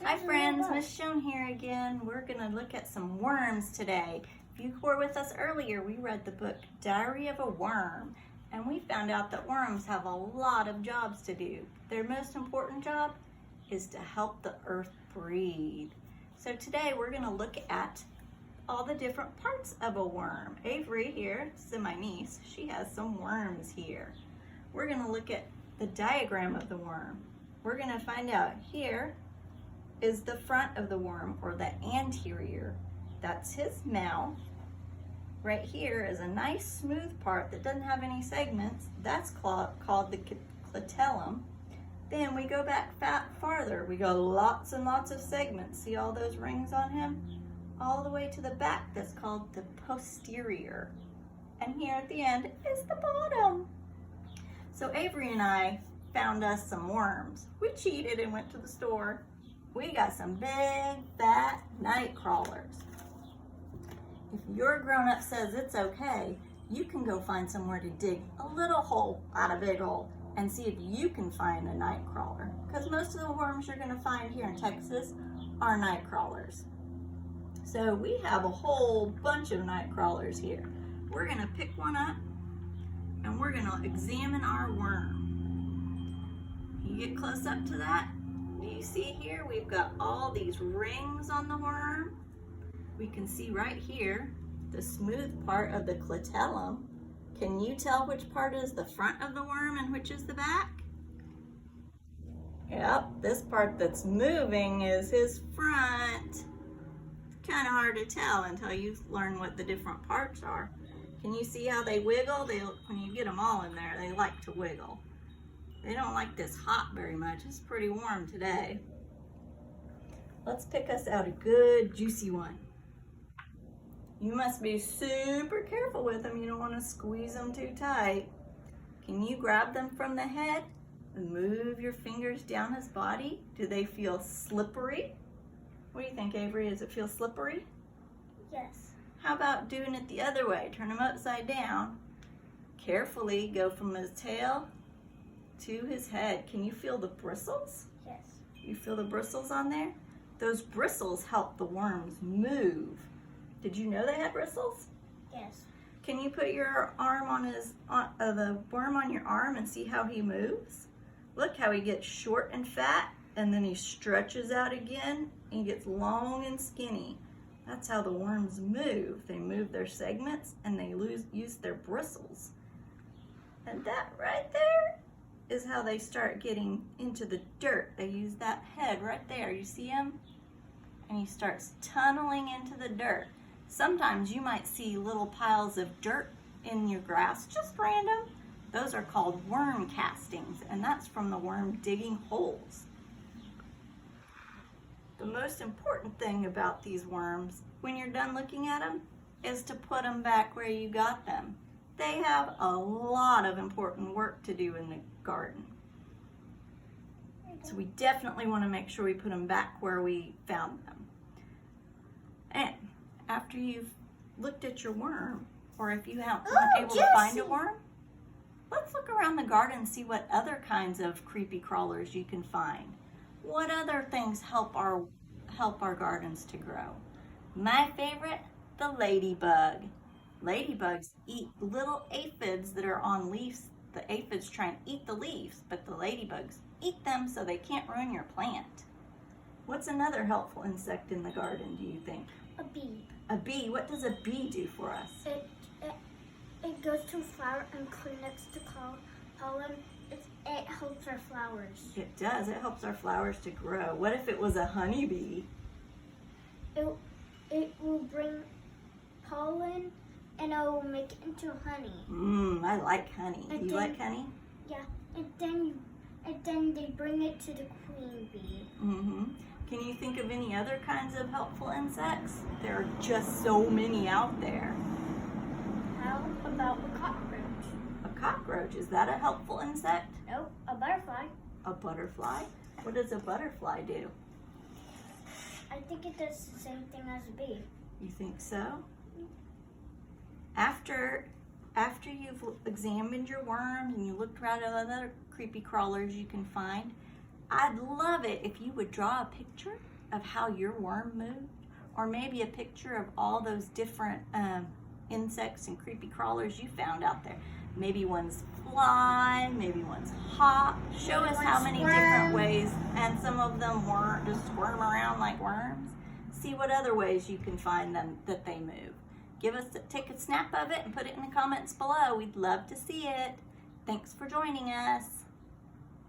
Hi friends, Miss Joan here again. We're going to look at some worms today. If you were with us earlier, we read the book Diary of a Worm, and we found out that worms have a lot of jobs to do. Their most important job is to help the earth breathe. So today we're going to look at all the different parts of a worm. Avery here, this is my niece, she has some worms here. We're going to look at the diagram of the worm. We're going to find out here is the front of the worm, or the anterior. That's his mouth. Right here is a nice smooth part that doesn't have any segments. That's called the clitellum. Then we go back farther. We go lots and lots of segments. See all those rings on him? All the way to the back. That's called the posterior. And here at the end is the bottom. So Avery and I found us some worms. We cheated and went to the store. We got some big, fat night crawlers. If your grown-up says it's okay, you can go find somewhere to dig a little hole out of a big hole and see if you can find a night crawler. Because most of the worms you're going to find here in Texas are night crawlers. So we have a whole bunch of night crawlers here. We're going to pick one up and we're going to examine our worm. You get close up to that. Do you see here we've got all these rings on the worm? We can see right here the smooth part of the clitellum. Can you tell which part is the front of the worm and which is the back? Yep, this part that's moving is his front. It's kind of hard to tell until you learn what the different parts are. Can you see how they wiggle? When you get them all in there, they like to wiggle. They don't like this hot very much. It's pretty warm today. Let's pick us out a good juicy one. You must be super careful with them. You don't want to squeeze them too tight. Can you grab them from the head and move your fingers down his body? Do they feel slippery? What do you think, Avery? Does it feel slippery? Yes. How about doing it the other way? Turn him upside down. Carefully go from his tail to his head. Can you feel the bristles? Yes. You feel the bristles on there? Those bristles help the worms move. Did you know they had bristles? Yes. Can you put your arm on the worm on your arm and see how he moves? Look how he gets short and fat, and then he stretches out again and gets long and skinny. That's how the worms move. They move their segments and they use their bristles. And that right there is how they start getting into the dirt. They use that head right there. You see him? And he starts tunneling into the dirt. Sometimes you might see little piles of dirt in your grass, just random. Those are called worm castings, and that's from the worm digging holes. The most important thing about these worms, when you're done looking at them, is to put them back where you got them. They have a lot of important work to do in the garden. So we definitely want to make sure we put them back where we found them. And after you've looked at your worm, or if you weren't able to find a worm, let's look around the garden and see what other kinds of creepy crawlers you can find. What other things help our gardens to grow? My favorite, the ladybug. Ladybugs eat little aphids that are on leaves. The aphids try and eat the leaves, but the ladybugs eat them so they can't ruin your plant. What's another helpful insect in the garden, do you think? A bee. A bee. What does a bee do for us? It goes to a flower and collects the pollen. It helps our flowers. It does. It helps our flowers to grow. What if it was a honeybee? It will bring pollen and it will make it into honey. I like honey. Do you like honey? Yeah, and then they bring it to the queen bee. Can you think of any other kinds of helpful insects? There are just so many out there. How about a cockroach? A cockroach, is that a helpful insect? No, a butterfly. A butterfly? What does a butterfly do? I think it does the same thing as a bee. You think so? After you've examined your worms and you looked around at other creepy crawlers you can find, I'd love it if you would draw a picture of how your worm moved, or maybe a picture of all those different insects and creepy crawlers you found out there. Maybe one's fly, maybe one's hop. Show us how many different ways, and some of them weren't, just squirm around like worms. See what other ways you can find them that they move. Take a snap of it and put it in the comments below. We'd love to see it. Thanks for joining us.